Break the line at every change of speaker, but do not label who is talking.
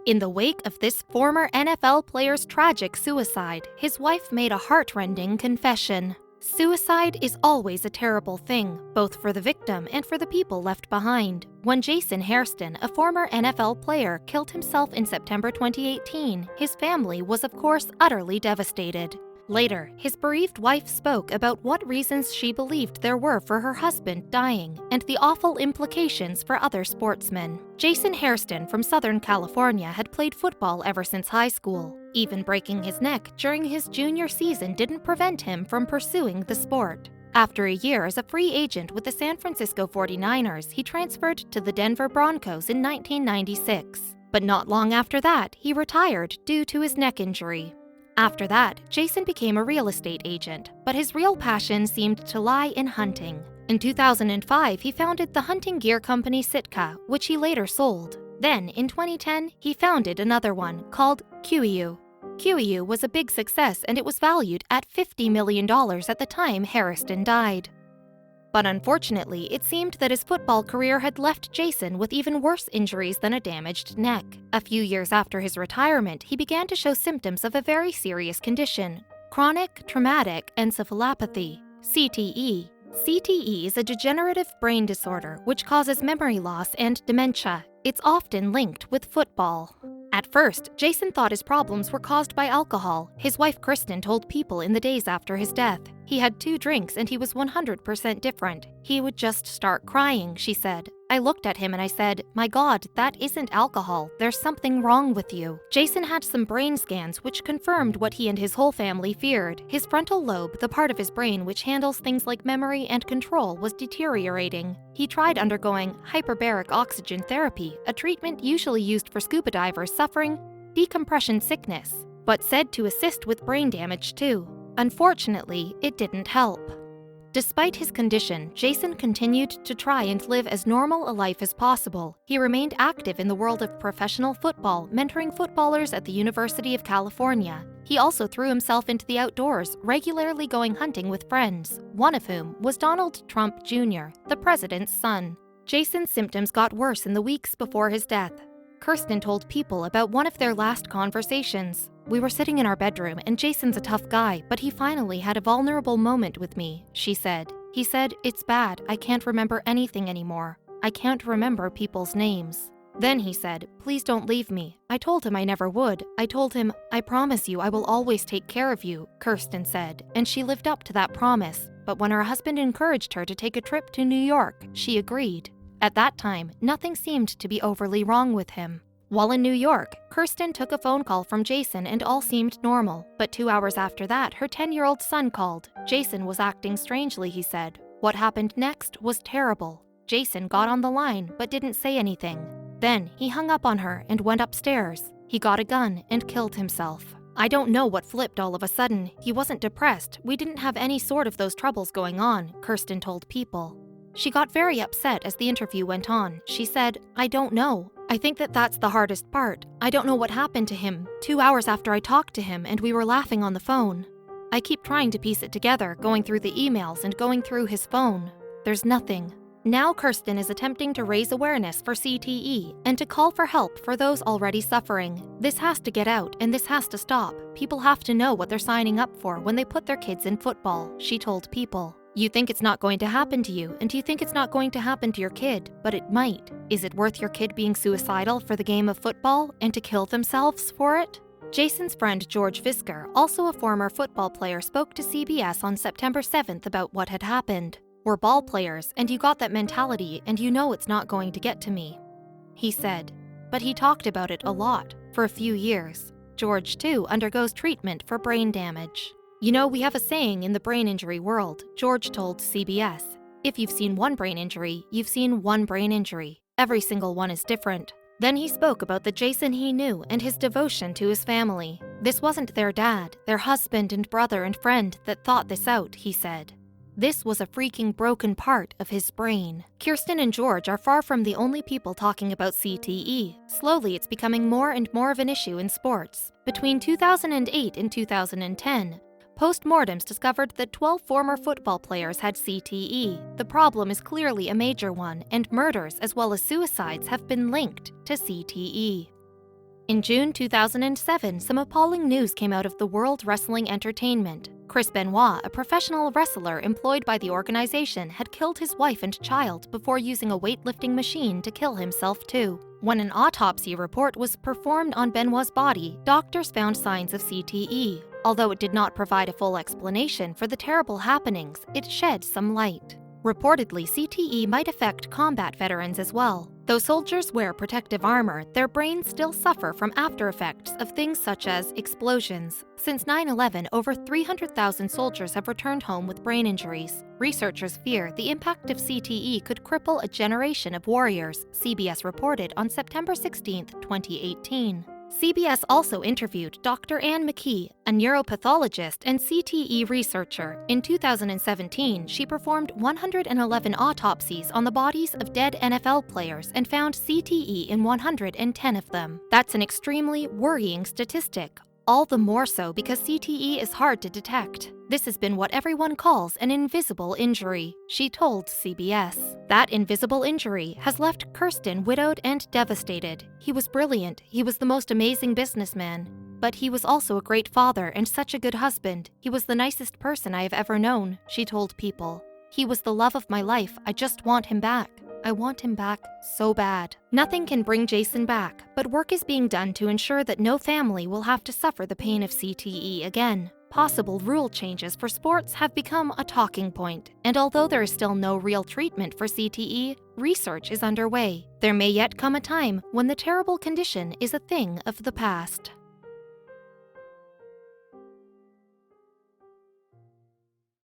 In the wake of this former NFL player's tragic suicide, his wife made a heartrending confession. Suicide is always a terrible thing, both for the victim and for the people left behind. When Jason Hairston, a former NFL player, killed himself in September 2018, his family was of course utterly devastated. Later, his bereaved wife spoke about what reasons she believed there were for her husband dying and the awful implications for other sportsmen. Jason Hairston from Southern California had played football ever since high school. Even breaking his neck during his junior season didn't prevent him from pursuing the sport. After a year as a free agent with the San Francisco 49ers, he transferred to the Denver Broncos in 1996. But not long after that, he retired due to his neck injury. After that, Jason became a real estate agent, but his real passion seemed to lie in hunting. In 2005, he founded the hunting gear company Sitka, which he later sold. Then, in 2010, he founded another one called QEU. QEU was a big success and it was valued at $50 million at the time Hairston died. But unfortunately, it seemed that his football career had left Jason with even worse injuries than a damaged neck. A few years after his retirement, he began to show symptoms of a very serious condition, chronic traumatic encephalopathy, CTE. CTE is a degenerative brain disorder which causes memory loss and dementia. It's often linked with football. At first, Jason thought his problems were caused by alcohol. His wife Kirsten told People in the days after his death. He had 2 drinks and he was 100% different. He would just start crying, she said. I looked at him and I said, "My God, that isn't alcohol. There's something wrong with you." Jason had some brain scans which confirmed what he and his whole family feared. His frontal lobe, the part of his brain which handles things like memory and control, was deteriorating. He tried undergoing hyperbaric oxygen therapy, a treatment usually used for scuba divers suffering decompression sickness, but said to assist with brain damage too. Unfortunately, it didn't help. Despite his condition, Jason continued to try and live as normal a life as possible. He remained active in the world of professional football, mentoring footballers at the University of California. He also threw himself into the outdoors, regularly going hunting with friends, one of whom was Donald Trump Jr., the president's son. Jason's symptoms got worse in the weeks before his death. Kirsten told People about one of their last conversations. "We were sitting in our bedroom, and Jason's a tough guy, but he finally had a vulnerable moment with me," she said. "He said, 'It's bad, I can't remember anything anymore. I can't remember people's names.' Then he said, 'Please don't leave me.' I told him I never would. I told him, 'I promise you I will always take care of you,'" Kirsten said, and she lived up to that promise. But when her husband encouraged her to take a trip to New York, she agreed. At that time, nothing seemed to be overly wrong with him. While in New York, Kirsten took a phone call from Jason and all seemed normal, but 2 hours after that, her 10-year-old son called. Jason was acting strangely, he said. What happened next was terrible. Jason got on the line but didn't say anything. Then he hung up on her and went upstairs. He got a gun and killed himself. I don't know what flipped all of a sudden. He wasn't depressed. We didn't have any sort of those troubles going on, Kirsten told People. She got very upset as the interview went on. She said, "I don't know. I think that's the hardest part. I don't know what happened to him. 2 hours after I talked to him and we were laughing on the phone. I keep trying to piece it together, going through the emails and going through his phone. There's nothing." Now Kirsten is attempting to raise awareness for CTE and to call for help for those already suffering. This has to get out and this has to stop. People have to know what they're signing up for when they put their kids in football, she told People. You think it's not going to happen to you, and you think it's not going to happen to your kid, but it might. Is it worth your kid being suicidal for the game of football and to kill themselves for it? Jason's friend George Visker, also a former football player, spoke to CBS on September 7th about what had happened. "We're ball players, and you got that mentality, and you know it's not going to get to me," he said. But he talked about it a lot, for a few years. George, too, undergoes treatment for brain damage. "You know, we have a saying in the brain injury world," George told CBS. "If you've seen one brain injury, you've seen one brain injury. Every single one is different." Then he spoke about the Jason he knew and his devotion to his family. This wasn't their dad, their husband and brother and friend that thought this out, he said. This was a freaking broken part of his brain. Kirsten and George are far from the only people talking about CTE. Slowly, it's becoming more and more of an issue in sports. Between 2008 and 2010, postmortems discovered that 12 former football players had CTE. The problem is clearly a major one, and murders as well as suicides have been linked to CTE. In June 2007, some appalling news came out of the World Wrestling Entertainment. Chris Benoit, a professional wrestler employed by the organization, had killed his wife and child before using a weightlifting machine to kill himself too. When an autopsy report was performed on Benoit's body, doctors found signs of CTE. Although it did not provide a full explanation for the terrible happenings, it shed some light. Reportedly, CTE might affect combat veterans as well. Though soldiers wear protective armor, their brains still suffer from after effects of things such as explosions. Since 9/11, over 300,000 soldiers have returned home with brain injuries. Researchers fear the impact of CTE could cripple a generation of warriors, CBS reported on September 16, 2018. CBS also interviewed Dr. Anne McKee, a neuropathologist and CTE researcher. In 2017, she performed 111 autopsies on the bodies of dead NFL players and found CTE in 110 of them. That's an extremely worrying statistic. All the more so because CTE is hard to detect. This has been what everyone calls an invisible injury, she told CBS. That invisible injury has left Kirsten widowed and devastated. He was brilliant, he was the most amazing businessman. But he was also a great father and such a good husband. He was the nicest person I have ever known, she told People. He was the love of my life, I just want him back. I want him back so bad. Nothing can bring Jason back, but work is being done to ensure that no family will have to suffer the pain of CTE again. Possible rule changes for sports have become a talking point, and although there is still no real treatment for CTE, research is underway. There may yet come a time when the terrible condition is a thing of the past.